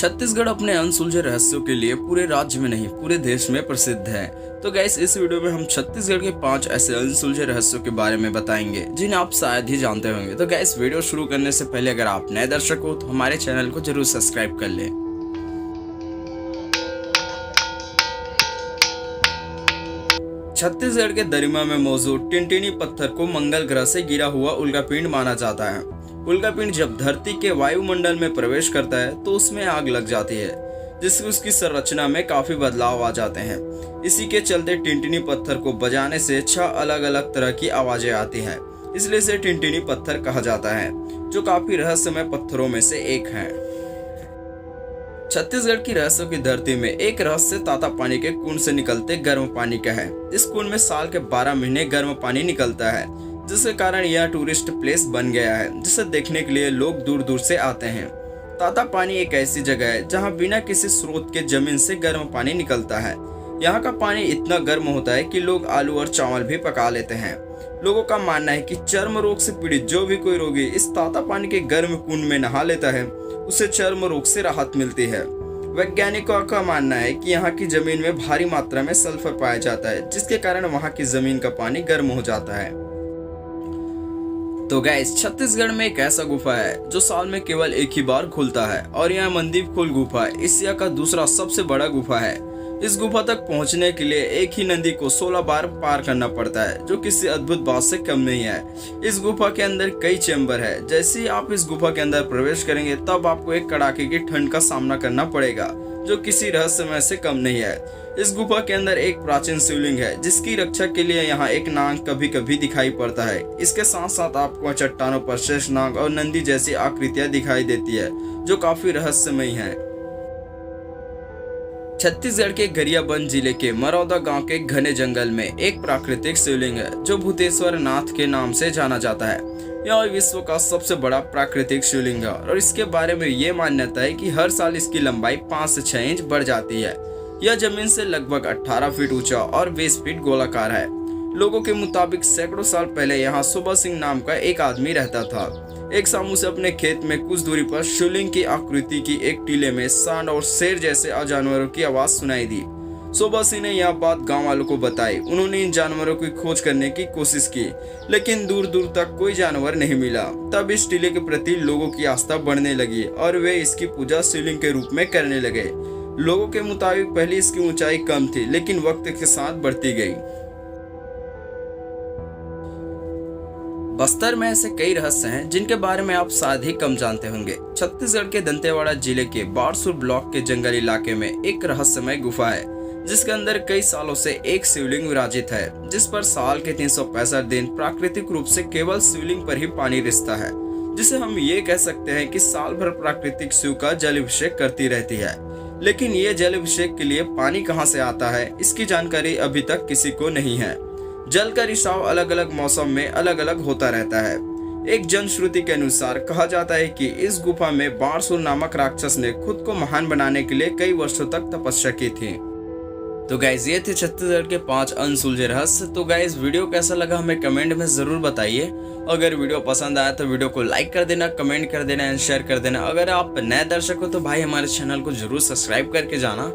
छत्तीसगढ़ अपने अनसुलझे रहस्यों के लिए पूरे राज्य में नहीं पूरे देश में प्रसिद्ध है। तो गैस इस वीडियो में हम छत्तीसगढ़ के 5 ऐसे अनसुलझे रहस्यों के बारे में बताएंगे जिन्हें आप शायद ही जानते होंगे। तो गैस वीडियो शुरू करने से पहले अगर आप नए दर्शक हो तो हमारे चैनल को जरूर सब्सक्राइब कर लें। छत्तीसगढ़ के दरिमा में मौजूद टिनटिनी पत्थर को मंगल ग्रह से गिरा हुआ उल्कापिंड माना जाता है। उल्कापिंड जब धरती के वायुमंडल में प्रवेश करता है तो उसमें आग लग जाती है, जिससे उसकी संरचना में काफी बदलाव आ जाते हैं। इसी के चलते टिनटिनी पत्थर को बजाने से 6 अलग अलग तरह की आवाजें आती हैं, इसलिए इसे टिनटिनी पत्थर कहा जाता है, जो काफी रहस्यमय पत्थरों में से एक है। छत्तीसगढ़ की रहस्यों की धरती में एक रहस्य ताता पानी के कुंड से निकलते गर्म पानी का है। इस कुंड में साल के 12 महीने गर्म पानी निकलता है, जिसके कारण यह टूरिस्ट प्लेस बन गया है, जिसे देखने के लिए लोग दूर दूर से आते हैं। ताता पानी एक ऐसी जगह है जहां बिना किसी स्रोत के जमीन से गर्म पानी निकलता है। यहाँ का पानी इतना गर्म होता है कि लोग आलू और चावल भी पका लेते हैं। लोगों का मानना है कि चर्म रोग से पीड़ित जो भी कोई रोगी इस ताता पानी के गर्म कुंड में नहा लेता है, उसे चर्म रोग से राहत मिलती है। वैज्ञानिकों का मानना है कि यहाँ की जमीन में भारी मात्रा में सल्फर पाया जाता है, जिसके कारण वहाँ की जमीन का पानी गर्म हो जाता है। तो गैस छत्तीसगढ़ में एक ऐसा गुफा है जो साल में केवल एक ही बार खुलता है, और यह मनदीप खोल गुफा एशिया का दूसरा सबसे बड़ा गुफा है। इस गुफा तक पहुंचने के लिए एक ही नदी को 16 बार पार करना पड़ता है, जो किसी अद्भुत बात से कम नहीं है। इस गुफा के अंदर कई चैम्बर है। जैसे ही आप इस गुफा के अंदर प्रवेश करेंगे तब आपको एक कड़ाके की ठंड का सामना करना पड़ेगा, जो किसी रहस्यमय से कम नहीं है। इस गुफा के अंदर एक प्राचीन शिवलिंग है, जिसकी रक्षा के लिए यहाँ एक नाग कभी कभी दिखाई पड़ता है। इसके साथ साथ आपको चट्टानों पर शेष नाग और नंदी जैसी आकृतियां दिखाई देती है, जो काफी रहस्यमय है। छत्तीसगढ़ के गरियाबंद जिले के मरौदा गांव के घने जंगल में एक प्राकृतिक शिवलिंग है, जो भूतेश्वर नाथ के नाम से जाना जाता है। यह विश्व का सबसे बड़ा प्राकृतिक शिवलिंग है, और इसके बारे में ये मान्यता है कि हर साल इसकी लंबाई 5 से 6 इंच बढ़ जाती है। यह जमीन से लगभग 18 फीट ऊंचा और 20 फीट गोलाकार है। लोगों के मुताबिक सैकड़ों साल पहले यहाँ सुबह सिंह नाम का एक आदमी रहता था। एक शाम उसे अपने खेत में कुछ दूरी पर शिवलिंग की आकृति की एक टीले में सांड और शेर जैसे जानवरों की आवाज सुनाई दी। सुबह सिंह ने यह बात गांव वालों को बताई। उन्होंने इन जानवरों की खोज करने की कोशिश की, लेकिन दूर दूर तक कोई जानवर नहीं मिला। तब इस टीले के प्रति लोगों की आस्था बढ़ने लगी और वे इसकी पूजा शिवलिंग के रूप में करने लगे। लोगों के मुताबिक पहले इसकी ऊंचाई कम थी, लेकिन वक्त के साथ बढ़ती गई। बस्तर में ऐसे कई रहस्य हैं जिनके बारे में आप शायद ही कम जानते होंगे। छत्तीसगढ़ के दंतेवाड़ा जिले के बारसूर ब्लॉक के जंगल इलाके में एक रहस्यमय गुफा है, जिसके अंदर कई सालों से एक शिवलिंग विराजित है, जिस पर साल के 365 दिन प्राकृतिक रूप से केवल शिवलिंग पर ही पानी रिसता है, जिसे हम ये कह सकते हैं कि साल भर प्राकृतिक शिव का जल अभिषेक करती रहती है। लेकिन ये जल अभिषेक के लिए पानी कहाँ से आता है, इसकी जानकारी अभी तक किसी को नहीं है। जल का रिसाव अलग अलग मौसम में अलग अलग होता रहता है। एक जनश्रुति के अनुसार कहा जाता है कि इस गुफा में बाणसुर नामक राक्षस ने खुद को महान बनाने के लिए कई वर्षों तक तपस्या की थी। तो गाइज ये थे छत्तीसगढ़ के 5 अनसुलझे रहस्य। तो गाइज वीडियो कैसा लगा हमें कमेंट में जरूर बताइए। अगर वीडियो पसंद आया तो वीडियो को लाइक कर देना, कमेंट कर देना एंड शेयर कर देना। अगर आप नए दर्शक हो तो भाई हमारे चैनल को जरूर सब्सक्राइब करके जाना।